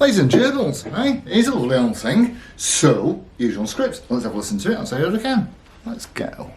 Ladies and gerbils, eh? Here's a lovely old thing. So, usual script. Let's have a listen to it. I'll say what I can. Let's go.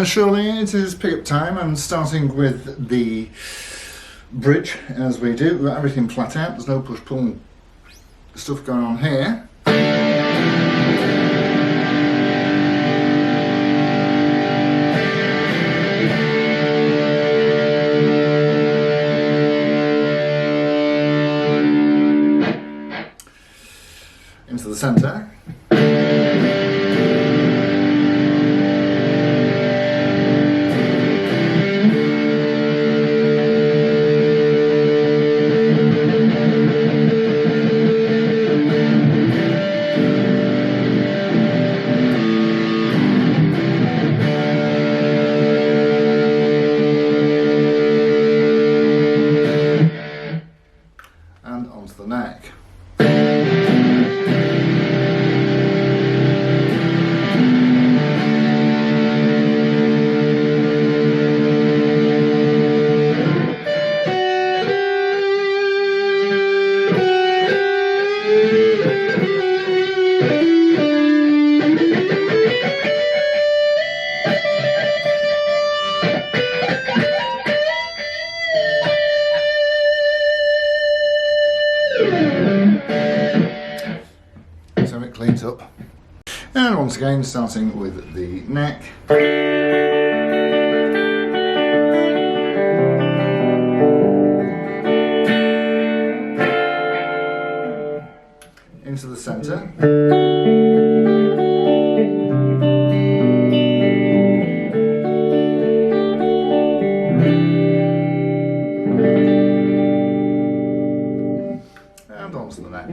Surely it is pick-up time. I'm starting with the bridge, as we do. We've got everything flat out. There's no push-pull stuff going on here. Into the centre. up. And once again, starting with the neck. Into the centre. And onto the neck.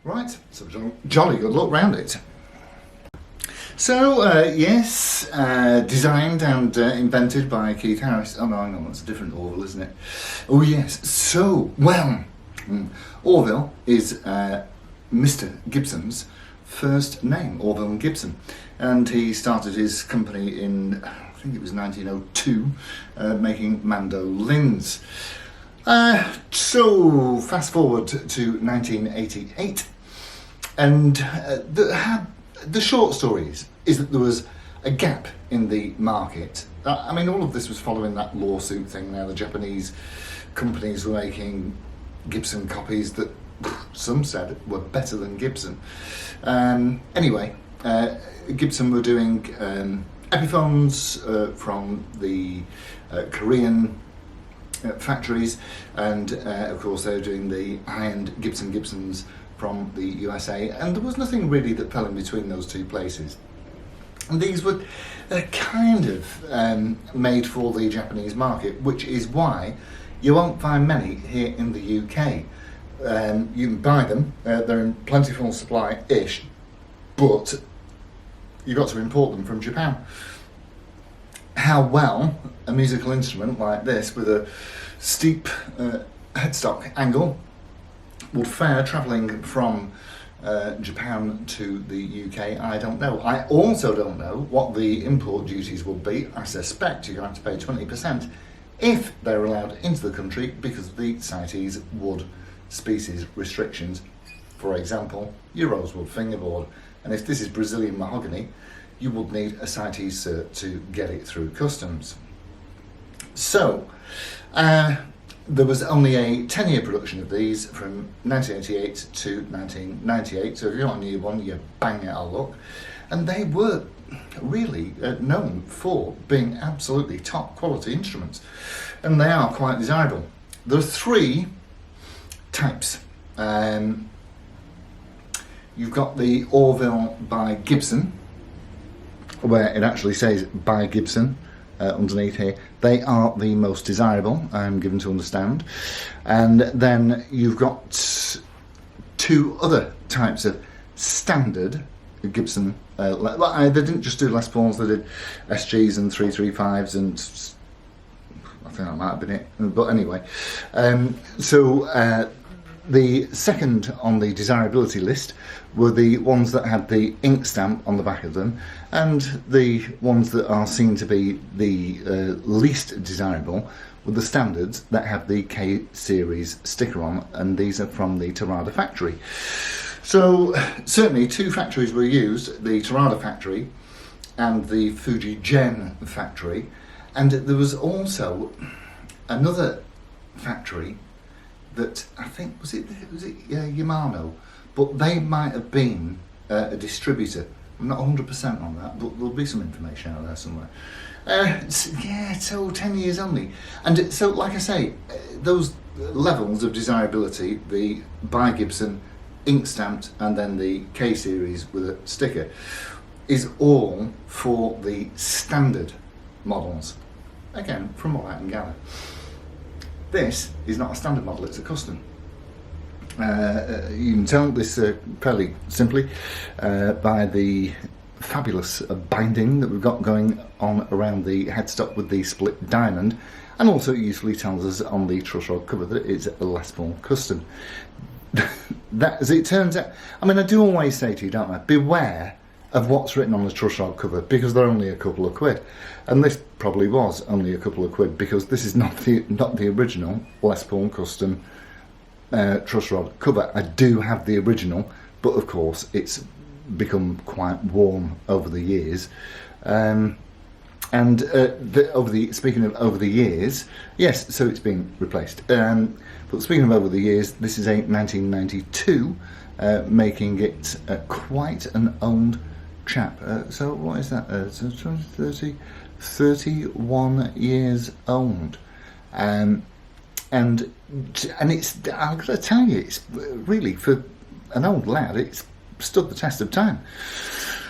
Right, so jolly good look round it. So, yes, designed and invented by Keith Harris. Oh no, hang on, that's a different Orville, isn't it? Oh yes, so, well, Orville is Mr. Gibson's first name, Orville and Gibson. And he started his company in, I think it was 1902, making mandolins. So, fast forward to 1988. And the short story is that there was a gap in the market. I mean, all of this was following that lawsuit thing. Now the Japanese companies were making Gibson copies that some said were better than Gibson. Anyway, Gibson were doing Epiphones from the Korean factories, and of course they were doing the high-end Gibsons from the USA, and there was nothing really that fell in between those two places. And these were kind of made for the Japanese market, which is why you won't find many here in the UK. You can buy them, they're in plentiful supply-ish, but you've got to import them from Japan. How well a musical instrument like this with a steep headstock angle would fare travelling from Japan to the UK, I don't know. I also don't know what the import duties will be. I suspect you're going to have to pay 20% if they're allowed into the country because of the CITES wood species restrictions. For example, your rosewood fingerboard. And if this is Brazilian mahogany, you would need a CITES cert to get it through customs. So, there was only a 10-year production of these from 1988 to 1998, so if you're not a new one, you're bang out of luck. And they were really known for being absolutely top quality instruments, and they are quite desirable. There are three types. You've got the Orville by Gibson, where it actually says by Gibson underneath here. They are the most desirable, I'm given to understand. And then you've got two other types of standard Gibson. They didn't just do Les Pauls, they did SGs and 335s, and I think that might have been it. But anyway, the second on the desirability list were the ones that had the ink stamp on the back of them, and the ones that are seen to be the least desirable were the standards that have the K series sticker on, and these are from the Terada factory. So certainly two factories were used, the Terada factory and the Fuji Gen factory, and there was also another factory that I think was it Yamano, but they might have been a distributor. I'm not 100% on that, but there'll be some information out there somewhere. So 10 years only, and so like I say, those levels of desirability, the by Gibson, ink stamped, and then the K series with a sticker, is all for the standard models. Again, from what I can gather. This is not a standard model, it's a custom. You can tell this fairly simply by the fabulous binding that we've got going on around the headstock with the split diamond, and also it usefully tells us on the truss rod cover that it's a Les Paul Custom. That, as it turns out, I mean, I do always say to you, don't I, beware of what's written on the truss rod cover, because they're only a couple of quid, and this probably was only a couple of quid, because this is not the original Les Paul Custom truss rod cover. I do have the original, but of course it's become quite worn over the years. Speaking of over the years, yes, so it's been replaced. But speaking of over the years, this is a 1992, making it quite an old chap. So what is that? 31 years old. And it's, I've got to tell you, it's really, for an old lad, it's stood the test of time.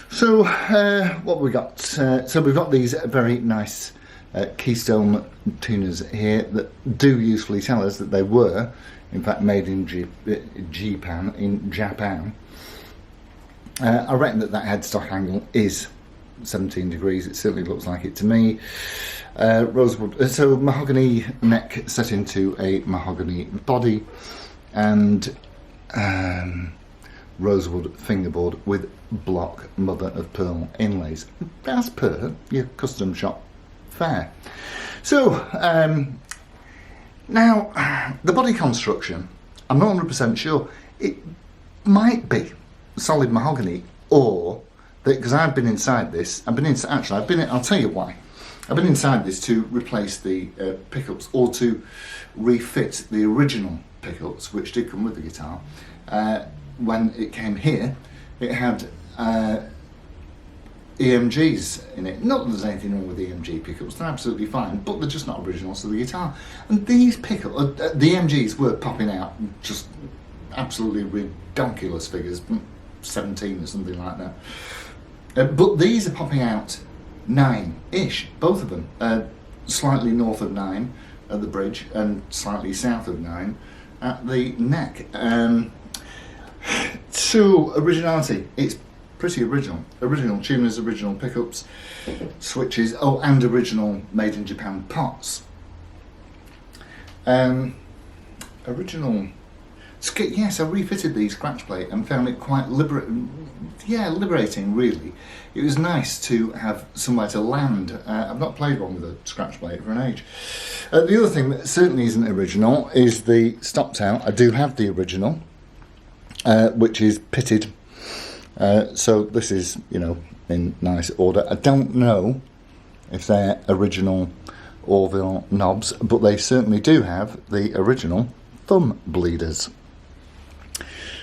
So what have we got? So we've got these very nice Keystone tuners here that do usefully tell us that they were, in fact, made in Japan. I reckon that headstock angle is 17 degrees. It certainly looks like it to me. Rosewood, so mahogany neck set into a mahogany body, and rosewood fingerboard with block mother of pearl inlays, as per your custom shop fare. So now the body construction, I'm not 100% sure. It might be solid mahogany, or because I've been inside this. I'll tell you why. I've been inside this to replace the pickups, or to refit the original pickups, which did come with the guitar. When it came here, it had EMGs in it. Not that there's anything wrong with EMG pickups, they're absolutely fine, but they're just not original to the guitar. And these pickups, the EMGs were popping out just absolutely redonkulous figures, 17 or something like that. But these are popping out 9-ish, both of them. Slightly north of 9 at the bridge, and slightly south of 9 at the neck. So originality, it's pretty original. Original tuners, original pickups, switches, and original made in Japan pots. Original. Yes, I refitted the scratch plate and found it quite liberating, really. It was nice to have somewhere to land. I've not played one with a scratch plate for an age. The other thing that certainly isn't original is the stop tail. I do have the original, which is pitted. So this is, in nice order. I don't know if they're original Orville knobs, but they certainly do have the original thumb bleeders.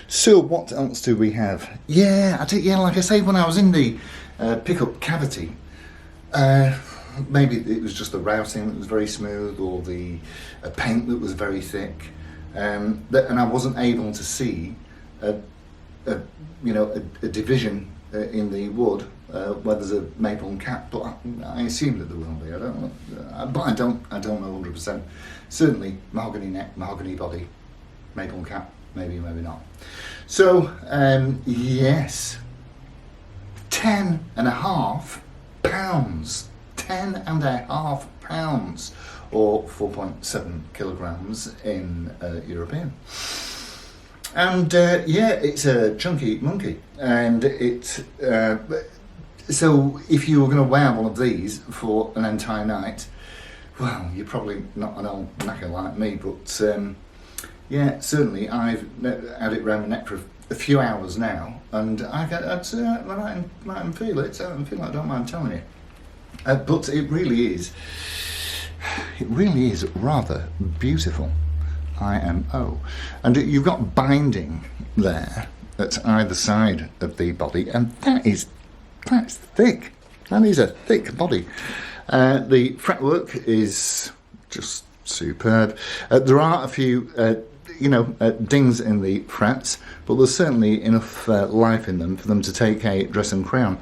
So what else do we have? Like I say, when I was in the pickup cavity, maybe it was just the routing that was very smooth, or the paint that was very thick, and I wasn't able to see a division in the wood where there's a maple and cap, but I assume that there will be. I don't know, but I don't know 100%. Certainly mahogany neck, mahogany body, maple and cap, maybe not. So yes, 10.5 pounds, 10.5 pounds, or 4.7 kilograms in European. And it's a chunky monkey, and so if you were going to wear one of these for an entire night, well, you're probably not an old knacker like me, but certainly I've had it around my neck for a few hours now, and I might feel it. I don't mind telling you, but it really is rather beautiful. IMO, and you've got binding there at either side of the body, and that's thick. That is a thick body. The fretwork is just superb. There are a few dings in the frets, but there's certainly enough life in them for them to take a dress and crown,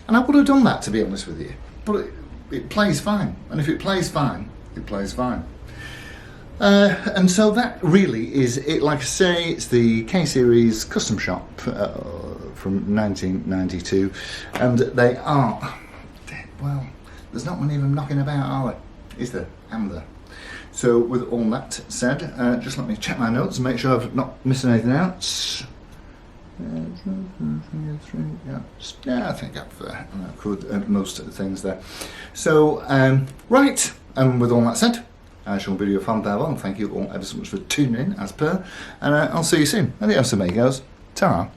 and I would have done that, to be honest with you, but it plays fine, and if it plays fine, it plays fine. And so that really is it. Like I say, it's the K-Series Custom Shop from 1992, and they are, well, there's not many of them knocking about, are there? Is there? Am there? So with all that said, just let me check my notes and make sure I've not missed anything else. Yeah, I think I've covered most of the things there. So, right, and with all that said, I shall bid you a fond farewell, and thank you all ever so much for tuning in, as per, and I'll see you soon. Adios amigos. Ta.